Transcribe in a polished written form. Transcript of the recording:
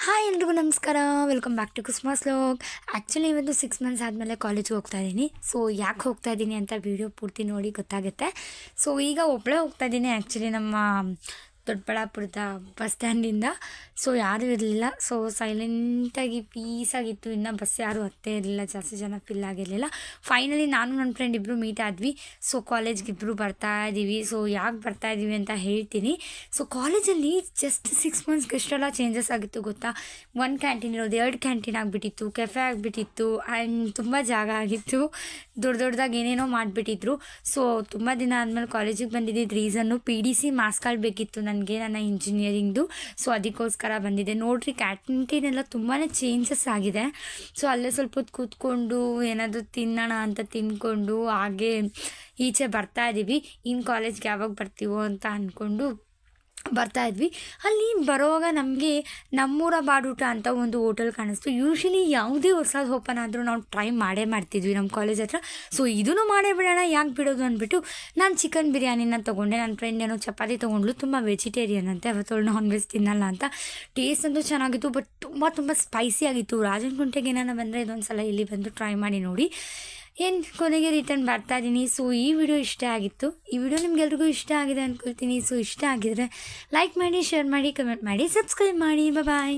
Hi ಎಲ್ರಿಗೂ ನಮಸ್ಕಾರ. Welcome back to ಕುಸ್ಮಾಸ್ ವ್ಲಾಗ್. ಆ್ಯಕ್ಚುಲಿ ಇವತ್ತು 6 ಮಂತ್ಸ್ ಆದಮೇಲೆ ಕಾಲೇಜ್ಗೆ ಹೋಗ್ತಾ ಇದ್ದೀನಿ. ಸೊ ಯಾಕೆ ಹೋಗ್ತಾ ಇದ್ದೀನಿ ಅಂತ ವಿಡಿಯೋ ಪೂರ್ತಿ ನೋಡಿ ಗೊತ್ತಾಗುತ್ತೆ. ಸೊ ಈಗ ಒಬ್ಬಳೇ ಹೋಗ್ತಾ ಇದ್ದೀನಿ ಆ್ಯಕ್ಚುಲಿ ನಮ್ಮ ದೊಡ್ಡಬಳ್ಳಾಪುರದ ಬಸ್ ಸ್ಟ್ಯಾಂಡಿಂದ. ಸೊ ಯಾರೂ ಇರಲಿಲ್ಲ. ಸೊ ಸೈಲೆಂಟಾಗಿ ಪೀಸಾಗಿತ್ತು. ಇನ್ನು ಬಸ್ ಯಾರೂ ಹತ್ತೇ ಇರಲಿಲ್ಲ, ಜಾಸ್ತಿ ಜನ ಫಿಲ್ ಆಗಿರಲಿಲ್ಲ. ಫೈನಲಿ ನಾನು ನನ್ನ ಫ್ರೆಂಡ್ ಇಬ್ಬರು ಮೀಟ್ ಆದ್ವಿ. ಸೊ ಕಾಲೇಜ್ಗೆ ಇಬ್ಬರು ಬರ್ತಾ ಇದ್ದೀವಿ. ಸೊ ಯಾಕೆ ಬರ್ತಾ ಇದ್ದೀವಿ ಅಂತ ಹೇಳ್ತೀನಿ. ಸೊ ಕಾಲೇಜಲ್ಲಿ ಜಸ್ಟ್ 6 ಮಂತ್ಸ್ಗೆ ಎಷ್ಟೆಲ್ಲ ಚೇಂಜಸ್ ಆಗಿತ್ತು ಗೊತ್ತಾ. 1 ಕ್ಯಾಂಟೀನ್ ಇರೋದು 2 ಕ್ಯಾಂಟೀನ್ ಆಗಿಬಿಟ್ಟಿತ್ತು, ಕೆಫೆ ಆಗಿಬಿಟ್ಟಿತ್ತು, ಆ್ಯಂಡ್ ತುಂಬ ಜಾಗ ಆಗಿತ್ತು. ದೊಡ್ಡದಾಗಿ ಏನೇನೋ ಮಾಡಿಬಿಟ್ಟಿದ್ರು. ಸೊ ತುಂಬ ದಿನ ಆದಮೇಲೆ ಕಾಲೇಜಿಗೆ ಬಂದಿದ್ದಿದ್ದು ರೀಸನ್ನು PDC ಮಾರ್ಕ್ಸ್ ಕಾರ್ಡ್ ಬೇಕಿತ್ತು ನನಗೆ, ನನ್ನ ಇಂಜಿನಿಯರಿಂಗ್ದು. ಸೊ ಅದಕ್ಕೋಸ್ಕರ ಬಂದಿದೆ. ನೋಡಿರಿ, ಕ್ಯಾಂಟೀನ್ ಎಲ್ಲ ತುಂಬಾ ಚೇಂಜಸ್ ಆಗಿದೆ. ಸೊ ಅಲ್ಲೇ ಸ್ವಲ್ಪ ಹೊತ್ತು ಕೂತ್ಕೊಂಡು ಏನಾದರೂ ತಿನ್ನೋಣ ಅಂತ ತಿಂದ್ಕೊಂಡು ಹಾಗೆ ಈಚೆ ಬರ್ತಾ ಇದ್ದೀವಿ. ಇನ್ನು ಕಾಲೇಜ್ಗೆ ಯಾವಾಗ ಬರ್ತೀವೋ ಅಂತ ಅಂದ್ಕೊಂಡು ಬರ್ತಾ ಇದ್ವಿ. ಅಲ್ಲಿ ಬರೋವಾಗ ನಮಗೆ ನಮ್ಮೂರ ಬಾಡೂಟ ಅಂತ ಒಂದು ಹೋಟೆಲ್ ಕಾಣಿಸ್ತು. ಯೂಶ್ವಲಿ ಯಾವುದೇ ಹೊಸದು ಓಪನ್ ಆದರೂ ನಾವು ಟ್ರೈ ಮಾಡ್ತಿದ್ವಿ ನಮ್ಮ ಕಾಲೇಜ್ ಹತ್ರ. ಸೊ ಇದನ್ನು ಮಾಡೇ ಬಿಡೋಣ, ಯಾಕೆ ಬಿಡೋದು ಅಂದ್ಬಿಟ್ಟು ನಾನು ಚಿಕನ್ ಬಿರಿಯಾನಿನ ತೊಗೊಂಡೆ. ನನ್ನ ಫ್ರೆಂಡ್ ಏನೋ ಚಪಾತಿ ತೊಗೊಂಡ್ಲು, ತುಂಬ ವೆಜಿಟೇರಿಯನ್ ಅಂತೆ, ಅವತ್ತೊಳು ನಾನ್ ವೆಜ್ ತಿನ್ನಲ್ಲ ಅಂತ. ಟೇಸ್ಟ್ ಅಂತೂ ಚೆನ್ನಾಗಿತ್ತು, ಬಟ್ ತುಂಬ ಸ್ಪೈಸಿ ಆಗಿತ್ತು. ರಾಜನಗುಂಟೆಗೆ ಏನಾರ ಬಂದರೆ ಇದೊಂದು ಸಲ ಇಲ್ಲಿ ಬಂದು ಟ್ರೈ ಮಾಡಿ ನೋಡಿ. ಏನು ಕೊನೆಗೆ ರಿಟರ್ನ್ ಬರ್ತಾ ಇದ್ದೀನಿ. ಸೊ ಈ ವಿಡಿಯೋ ಇಷ್ಟ ಆಗಿತ್ತು. ಈ ವಿಡಿಯೋ ನಿಮ್ಗೆಲ್ರಿಗೂ ಇಷ್ಟ ಆಗಿದೆ ಅಂದ್ಕೊಳ್ತೀನಿ. ಸೊ ಇಷ್ಟ ಆಗಿದರೆ ಲೈಕ್ ಮಾಡಿ, ಶೇರ್ ಮಾಡಿ, ಕಮೆಂಟ್ ಮಾಡಿ, ಸಬ್ಸ್ಕ್ರೈಬ್ ಮಾಡಿ. ಬಾಯ್.